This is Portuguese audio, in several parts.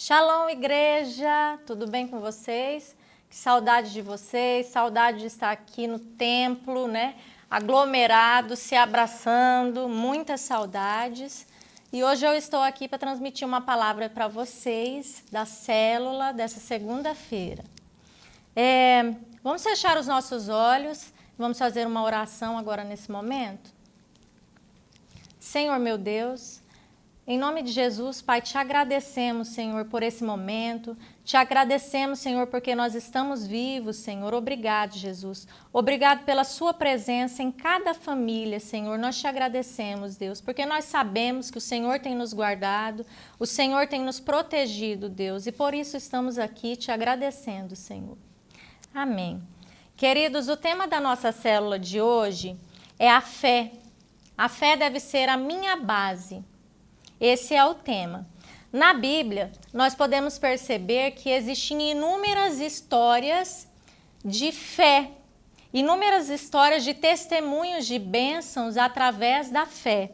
Shalom, igreja! Tudo bem com vocês? Que saudade de vocês, saudade de estar aqui no templo, né? Aglomerados, se abraçando, muitas saudades. E hoje eu estou aqui para transmitir uma palavra para vocês da célula dessa segunda-feira. Vamos fechar os nossos olhos, vamos fazer uma oração agora nesse momento? Senhor meu Deus, em nome de Jesus, Pai, te agradecemos, Senhor, por esse momento. Te agradecemos, Senhor, porque nós estamos vivos, Senhor. Obrigado, Jesus. Obrigado pela sua presença em cada família, Senhor. Nós te agradecemos, Deus, porque nós sabemos que o Senhor tem nos guardado, o Senhor tem nos protegido, Deus, e por isso estamos aqui te agradecendo, Senhor. Amém. Queridos, o tema da nossa célula de hoje é a fé. A fé deve ser a minha base. Esse é o tema. Na Bíblia, nós podemos perceber que existem inúmeras histórias de fé, inúmeras histórias de testemunhos de bênçãos através da fé.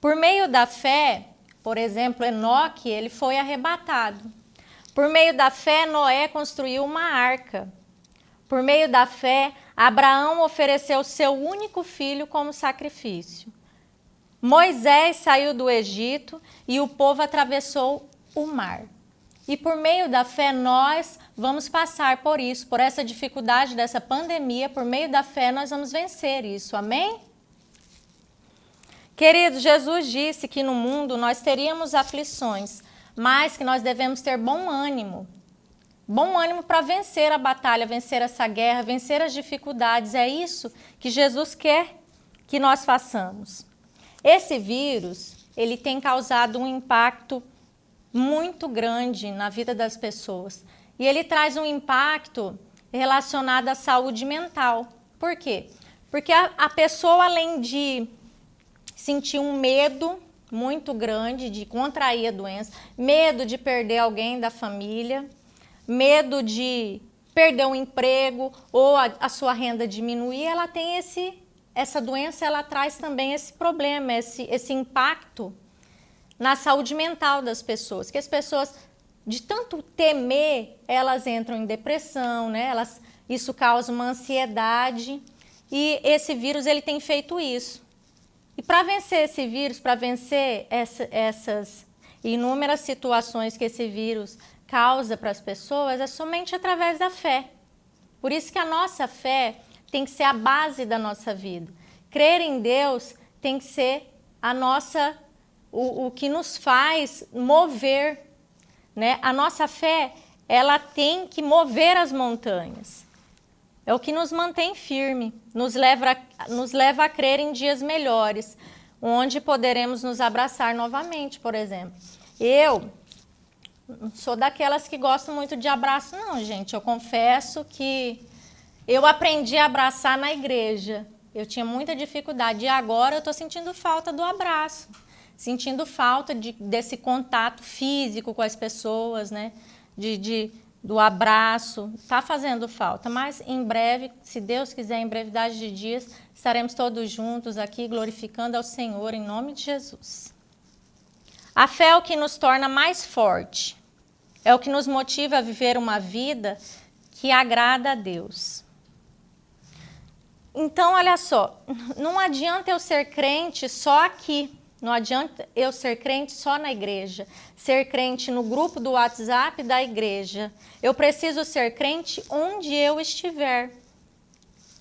Por meio da fé, por exemplo, Enoque, ele foi arrebatado. Por meio da fé, Noé construiu uma arca. Por meio da fé, Abraão ofereceu seu único filho como sacrifício. Moisés saiu do Egito e o povo atravessou o mar. E por meio da fé nós vamos passar por isso, por essa dificuldade dessa pandemia, por meio da fé nós vamos vencer isso, amém? Queridos, Jesus disse que no mundo nós teríamos aflições, mas que nós devemos ter bom ânimo. Bom ânimo para vencer a batalha, vencer essa guerra, vencer as dificuldades. É isso que Jesus quer que nós façamos. Esse vírus, ele tem causado um impacto muito grande na vida das pessoas. E ele traz um impacto relacionado à saúde mental. Por quê? Porque a pessoa, além de sentir um medo muito grande de contrair a doença, medo de perder alguém da família, medo de perder um emprego ou a sua renda diminuir, ela tem essa doença, ela traz também esse problema, esse impacto na saúde mental das pessoas, que as pessoas, de tanto temer, elas entram em depressão, né? Isso causa uma ansiedade e esse vírus, ele tem feito isso. E para vencer esse vírus, para vencer essas inúmeras situações que esse vírus causa para as pessoas, é somente através da fé. Por isso que a nossa fé tem que ser a base da nossa vida. Crer em Deus tem que ser o que nos faz mover, né? A nossa fé, ela tem que mover as montanhas. É o que nos mantém firme, nos leva a crer em dias melhores, onde poderemos nos abraçar novamente, por exemplo. Eu não sou daquelas que gostam muito de abraço, não, gente. Eu confesso que eu aprendi a abraçar na igreja. Eu tinha muita dificuldade e agora eu estou sentindo falta do abraço, sentindo falta desse contato físico com as pessoas, né? Do abraço. Está fazendo falta, mas em breve, se Deus quiser, em brevidade de dias, estaremos todos juntos aqui glorificando ao Senhor em nome de Jesus. A fé é o que nos torna mais forte, é o que nos motiva a viver uma vida que agrada a Deus. Então, olha só, não adianta eu ser crente só aqui, não adianta eu ser crente só na igreja, ser crente no grupo do WhatsApp da igreja. Eu preciso ser crente onde eu estiver.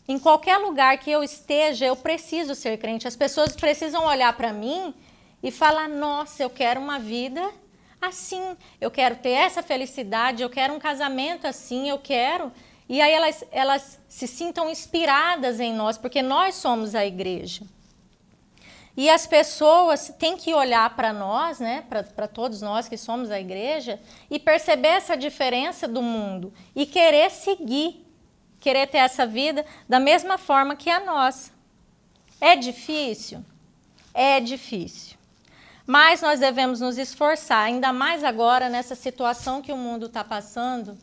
Em qualquer lugar que eu esteja, eu preciso ser crente. As pessoas precisam olhar para mim e falar, nossa, eu quero uma vida assim, eu quero ter essa felicidade, eu quero um casamento assim, eu quero... E aí elas se sintam inspiradas em nós, porque nós somos a igreja. E as pessoas têm que olhar para nós, né, para todos nós que somos a igreja, e perceber essa diferença do mundo e querer seguir, querer ter essa vida da mesma forma que a nossa. É difícil? É difícil. Mas nós devemos nos esforçar, ainda mais agora nessa situação que o mundo está passando,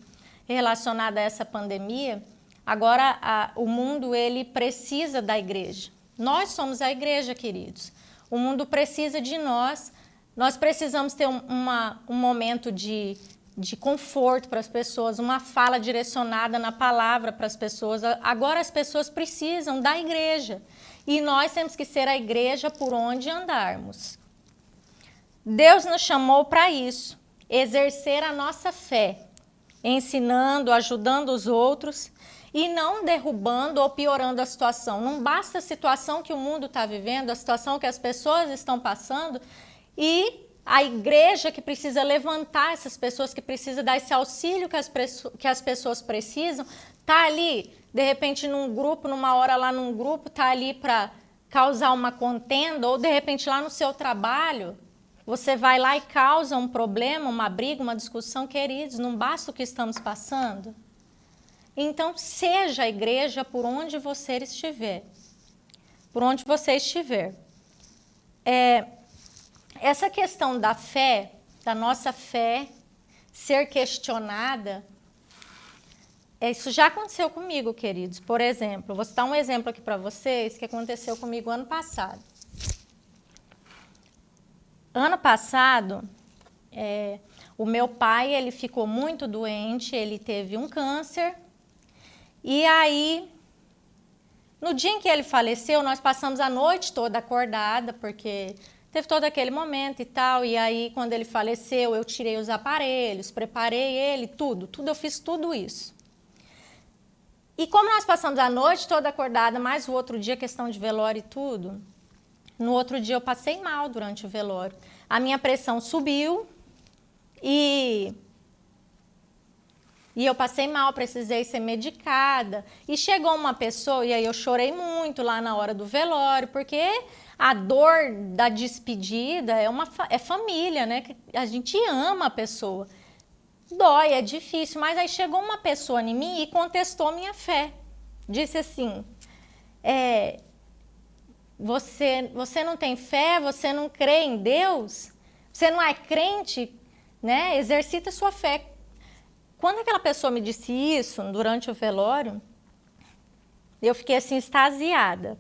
relacionada a essa pandemia. Agora o mundo, ele precisa da igreja. Nós somos a igreja, queridos. O mundo precisa de nós Nós precisamos ter um momento de conforto para as pessoas, uma fala direcionada na palavra para as pessoas. Agora as pessoas precisam da igreja e nós temos que ser a igreja por onde andarmos. Deus nos chamou para isso, exercer a nossa fé, ensinando, ajudando os outros e não derrubando ou piorando a situação. Não basta a situação que o mundo está vivendo, a situação que as pessoas estão passando e a igreja que precisa levantar essas pessoas, que precisa dar esse auxílio que as pessoas precisam, está ali, de repente, num grupo, numa hora lá num grupo, está ali para causar uma contenda, ou de repente lá no seu trabalho, você vai lá e causa um problema, uma briga, uma discussão. Queridos, não basta o que estamos passando? Então, seja a igreja por onde você estiver. Por onde você estiver. Essa questão da fé, da nossa fé, ser questionada, isso já aconteceu comigo, queridos. Por exemplo, vou citar um exemplo aqui para vocês que aconteceu comigo ano passado. Ano passado, o meu pai, ele ficou muito doente, ele teve um câncer. E aí, no dia em que ele faleceu, nós passamos a noite toda acordada, porque teve todo aquele momento e tal. E aí, quando ele faleceu, eu tirei os aparelhos, preparei ele, tudo, eu fiz tudo isso. E como nós passamos a noite toda acordada, mais o outro dia, questão de velório e tudo, no outro dia eu passei mal durante o velório. A minha pressão subiu e eu passei mal, precisei ser medicada. E chegou uma pessoa, e aí eu chorei muito lá na hora do velório, porque a dor da despedida é família, né? A gente ama a pessoa. Dói, é difícil, mas aí chegou uma pessoa em mim e contestou minha fé. Disse assim, você não tem fé, você não crê em Deus, você não é crente, né? Exercita sua fé. Quando aquela pessoa me disse isso, durante o velório, eu fiquei assim, extasiada.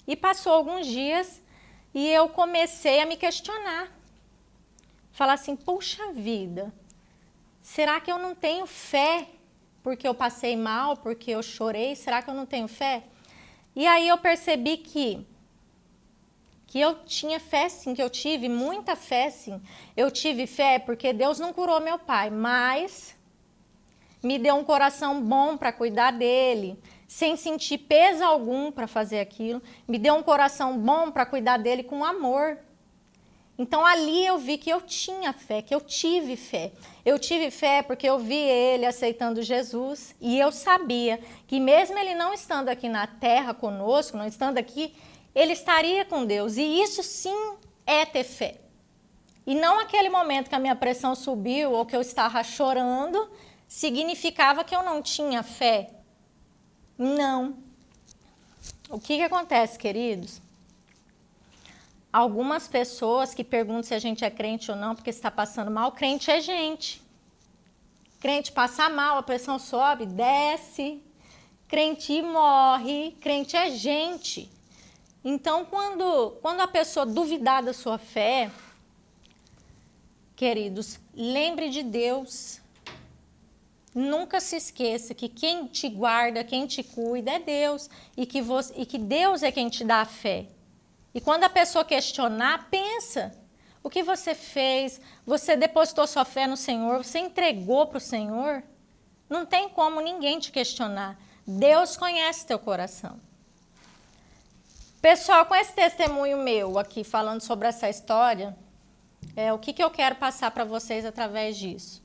E passou alguns dias e eu comecei a me questionar. Falar assim, puxa vida, será que eu não tenho fé porque eu passei mal, porque eu chorei? Será que eu não tenho fé? E aí eu percebi que eu tinha fé sim, que eu tive muita fé sim. Eu tive fé porque Deus não curou meu pai, mas me deu um coração bom para cuidar dele, sem sentir peso algum para fazer aquilo. Me deu um coração bom para cuidar dele com amor. Então ali eu vi que eu tinha fé, que eu tive fé. Eu tive fé porque eu vi ele aceitando Jesus e eu sabia que mesmo ele não estando aqui na terra conosco, não estando aqui, ele estaria com Deus. E isso sim é ter fé. E não aquele momento que a minha pressão subiu ou que eu estava chorando, significava que eu não tinha fé? Não. O que acontece, queridos? Algumas pessoas que perguntam se a gente é crente ou não porque está passando mal, crente é gente. Crente passa mal, a pressão sobe, desce. Crente morre, crente é gente. Então, quando a pessoa duvidar da sua fé, queridos, lembre de Deus. Nunca se esqueça que quem te guarda, quem te cuida é Deus e que Deus é quem te dá a fé. E quando a pessoa questionar, pensa, o que você fez? Você depositou sua fé no Senhor? Você entregou para o Senhor? Não tem como ninguém te questionar. Deus conhece teu coração. Pessoal, com esse testemunho meu aqui, falando sobre essa história, o que eu quero passar para vocês através disso?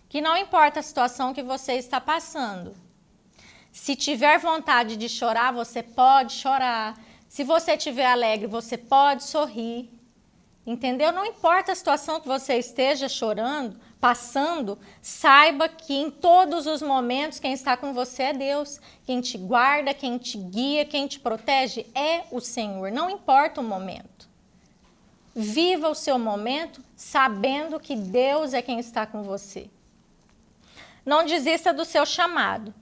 Que não importa a situação que você está passando. Se tiver vontade de chorar, você pode chorar. Se você estiver alegre, você pode sorrir. Entendeu? Não importa a situação que você esteja chorando, passando, saiba que em todos os momentos quem está com você é Deus. Quem te guarda, quem te guia, quem te protege é o Senhor. Não importa o momento. Viva o seu momento sabendo que Deus é quem está com você. Não desista do seu chamado.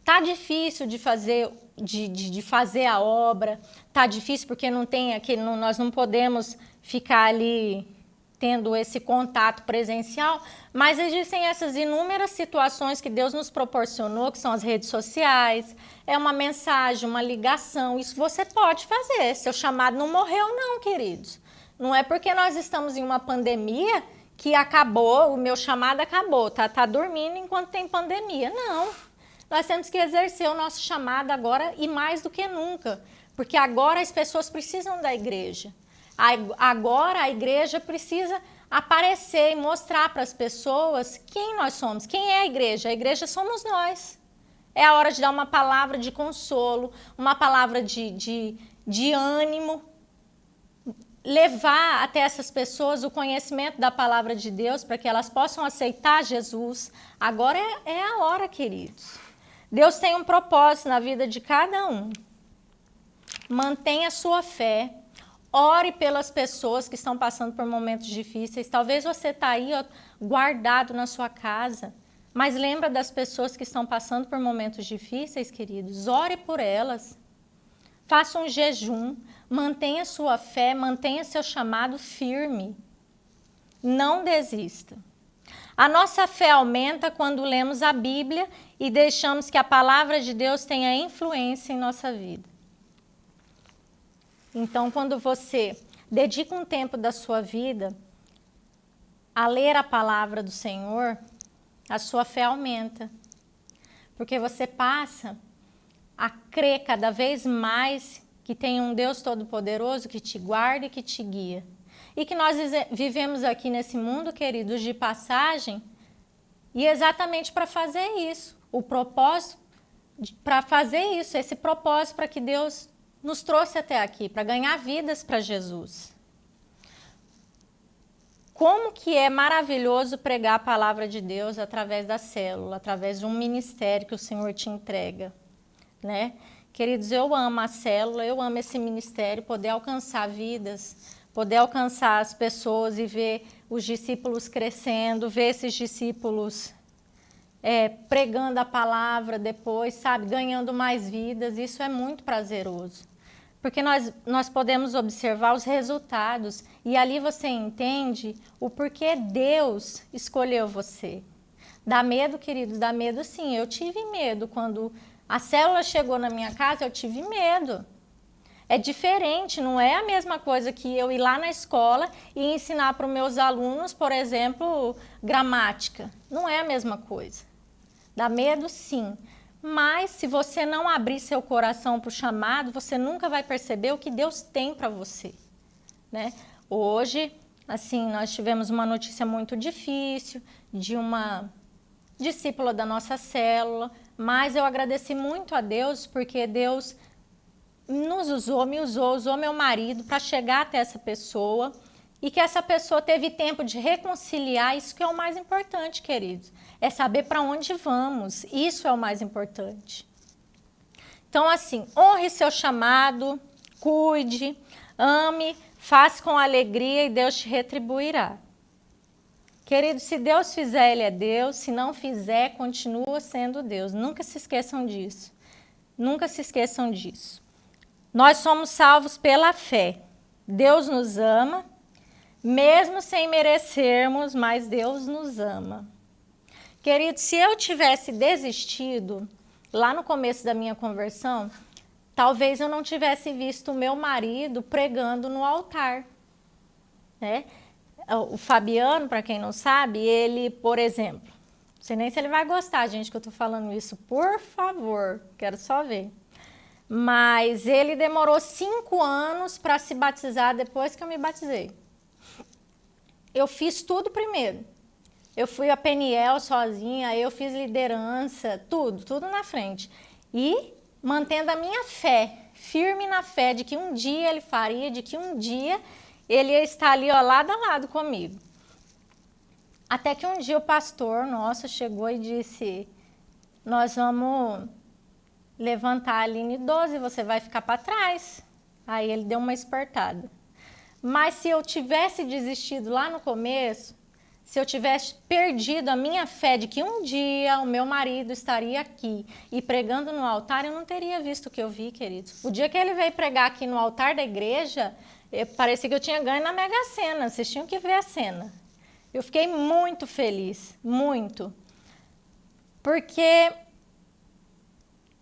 Tá difícil de fazer a obra, tá difícil porque nós não podemos ficar ali tendo esse contato presencial, mas existem essas inúmeras situações que Deus nos proporcionou, que são as redes sociais, é uma mensagem, uma ligação, isso você pode fazer. Seu chamado não morreu não, queridos. Não é porque nós estamos em uma pandemia que acabou, o meu chamado acabou, tá dormindo enquanto tem pandemia. Não, nós temos que exercer o nosso chamado agora e mais do que nunca, porque agora as pessoas precisam da igreja. Agora a igreja precisa aparecer e mostrar para as pessoas quem nós somos. Quem é a igreja? A igreja somos nós. É a hora de dar uma palavra de consolo, uma palavra de ânimo, levar até essas pessoas o conhecimento da palavra de Deus para que elas possam aceitar Jesus. Agora é a hora, queridos. Deus tem um propósito na vida de cada um. Mantenha a sua fé. Ore pelas pessoas que estão passando por momentos difíceis. Talvez você está aí guardado na sua casa, mas lembra das pessoas que estão passando por momentos difíceis, queridos. Ore por elas. Faça um jejum. Mantenha sua fé, mantenha seu chamado firme. Não desista. A nossa fé aumenta quando lemos a Bíblia e deixamos que a palavra de Deus tenha influência em nossa vida. Então, quando você dedica um tempo da sua vida a ler a palavra do Senhor, a sua fé aumenta. Porque você passa a crer cada vez mais que tem um Deus Todo-Poderoso que te guarda e que te guia. E que nós vivemos aqui nesse mundo, queridos, de passagem, e exatamente para fazer isso. O propósito para fazer isso, esse propósito para que Deus nos trouxe até aqui, para ganhar vidas para Jesus. Como que é maravilhoso pregar a palavra de Deus através da célula, através de um ministério que o Senhor te entrega, né? Queridos, eu amo a célula, eu amo esse ministério, poder alcançar vidas, poder alcançar as pessoas e ver os discípulos crescendo, ver esses discípulos pregando a palavra depois, sabe, ganhando mais vidas, isso é muito prazeroso. Porque nós podemos observar os resultados e ali você entende o porquê Deus escolheu você. Dá medo, queridos? Dá medo sim. Eu tive medo. Quando a célula chegou na minha casa, eu tive medo. É diferente, não é a mesma coisa que eu ir lá na escola e ensinar para os meus alunos, por exemplo, gramática. Não é a mesma coisa. Dá medo sim. Mas se você não abrir seu coração para o chamado, você nunca vai perceber o que Deus tem para você, né? Hoje, assim, nós tivemos uma notícia muito difícil de uma discípula da nossa célula, mas eu agradeci muito a Deus porque Deus nos usou, usou meu marido para chegar até essa pessoa e que essa pessoa teve tempo de reconciliar. Isso que é o mais importante, queridos. É saber para onde vamos. Isso é o mais importante. Então, assim, honre seu chamado, cuide, ame, faça com alegria e Deus te retribuirá. Querido, se Deus fizer, Ele é Deus. Se não fizer, continua sendo Deus. Nunca se esqueçam disso. Nunca se esqueçam disso. Nós somos salvos pela fé. Deus nos ama, mesmo sem merecermos, mas Deus nos ama. Querido, se eu tivesse desistido lá no começo da minha conversão, talvez eu não tivesse visto o meu marido pregando no altar, né? O Fabiano, para quem não sabe, ele, por exemplo, não sei nem se ele vai gostar, gente, que eu estou falando isso, por favor, quero só ver. Mas ele demorou 5 anos para se batizar depois que eu me batizei. Eu fiz tudo primeiro. Eu fui a Peniel sozinha, eu fiz liderança, tudo na frente. E mantendo a minha fé, firme na fé de que um dia ele faria, de que um dia ele ia estar ali, ó, lado a lado comigo. Até que um dia o pastor nosso chegou e disse, nós vamos levantar a Aline 12, você vai ficar para trás. Aí ele deu uma espertada. Mas se eu tivesse desistido lá no começo, se eu tivesse perdido a minha fé de que um dia o meu marido estaria aqui e pregando no altar, eu não teria visto o que eu vi, queridos. O dia que ele veio pregar aqui no altar da igreja, Parecia que eu tinha ganho na Mega Sena, vocês tinham que ver a cena. Eu fiquei muito feliz, muito. Porque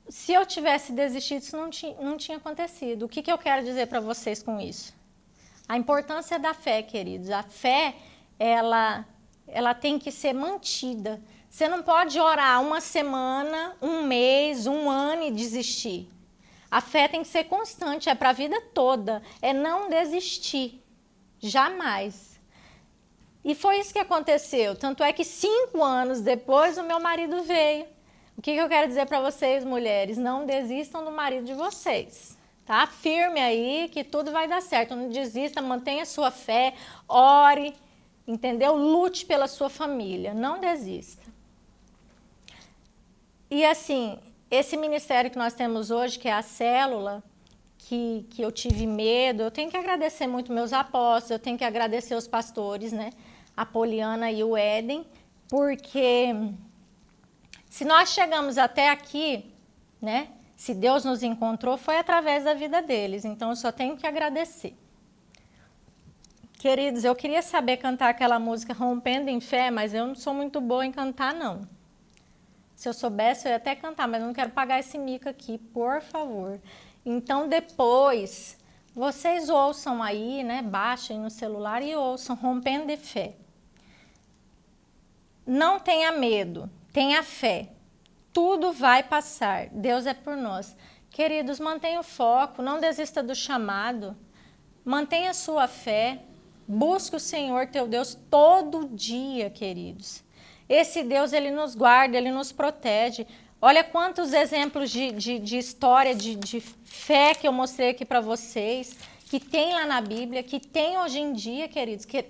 se eu tivesse desistido, isso não tinha acontecido. O que eu quero dizer para vocês com isso? A importância da fé, queridos. A fé, ela tem que ser mantida. Você não pode orar uma semana, um mês, um ano e desistir. A fé tem que ser constante, é para a vida toda, é não desistir, jamais. E foi isso que aconteceu, tanto é que 5 anos depois o meu marido veio. O que eu quero dizer para vocês, mulheres? Não desistam do marido de vocês, tá? Firme aí que tudo vai dar certo, não desista, mantenha sua fé, ore, entendeu? Lute pela sua família, não desista. E assim, esse ministério que nós temos hoje, que é a célula, que eu tive medo, eu tenho que agradecer muito meus apóstolos, eu tenho que agradecer os pastores, né? A Poliana e o Éden, porque se nós chegamos até aqui, né? Se Deus nos encontrou, foi através da vida deles, então eu só tenho que agradecer. Queridos, eu queria saber cantar aquela música Rompendo em Fé, mas eu não sou muito boa em cantar, não. Se eu soubesse, eu ia até cantar, mas eu não quero pagar esse mico aqui, por favor. Então, depois, vocês ouçam aí, né? Baixem no celular e ouçam Rompendo em Fé. Não tenha medo, tenha fé. Tudo vai passar. Deus é por nós. Queridos, mantenha o foco, não desista do chamado. Mantenha a sua fé. Busque o Senhor, teu Deus, todo dia, queridos. Esse Deus, ele nos guarda, ele nos protege. Olha quantos exemplos de história, de fé que eu mostrei aqui para vocês, que tem lá na Bíblia, que tem hoje em dia, queridos. Que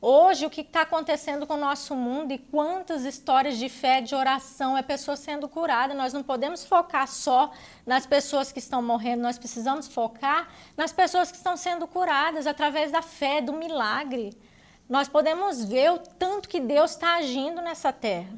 hoje, o que está acontecendo com o nosso mundo e quantas histórias de fé, de oração, é pessoa sendo curada. Nós não podemos focar só nas pessoas que estão morrendo, nós precisamos focar nas pessoas que estão sendo curadas através da fé, do milagre. Nós podemos ver o tanto que Deus está agindo nessa terra.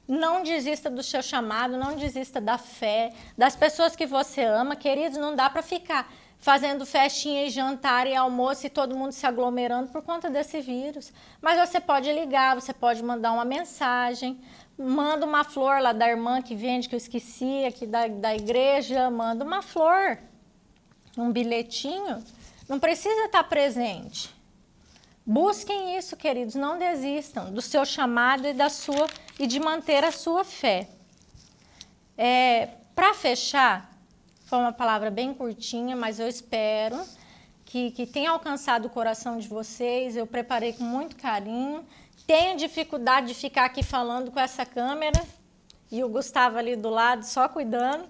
Não desista do seu chamado, não desista da fé, das pessoas que você ama. Queridos, não dá para ficar fazendo festinha e jantar e almoço e todo mundo se aglomerando por conta desse vírus. Mas você pode ligar, você pode mandar uma mensagem, manda uma flor lá da irmã que vende, que eu esqueci, aqui da igreja, manda uma flor, um bilhetinho. Não precisa estar presente. Busquem isso, queridos, não desistam do seu chamado e de manter a sua fé. Para fechar, foi uma palavra bem curtinha, mas eu espero que tenha alcançado o coração de vocês. Eu preparei com muito carinho. Tenho dificuldade de ficar aqui falando com essa câmera e o Gustavo ali do lado só cuidando,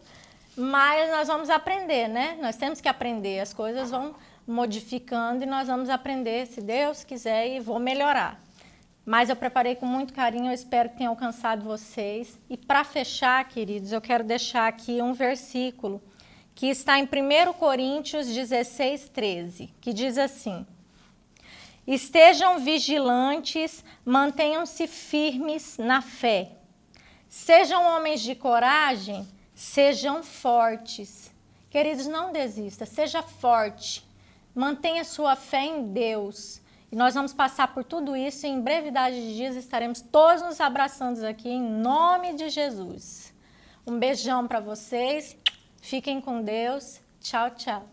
mas nós vamos aprender, né? Nós temos que aprender, as coisas vão modificando e nós vamos aprender, se Deus quiser, e vou melhorar. Mas eu preparei com muito carinho, eu espero que tenha alcançado vocês. E para fechar, queridos, eu quero deixar aqui um versículo que está em 1 Coríntios 16, 13, que diz assim: estejam vigilantes, mantenham-se firmes na fé. Sejam homens de coragem, sejam fortes. Queridos, não desista, seja forte. Mantenha sua fé em Deus. E nós vamos passar por tudo isso e em brevidade de dias estaremos todos nos abraçando aqui em nome de Jesus. Um beijão para vocês. Fiquem com Deus. Tchau, tchau.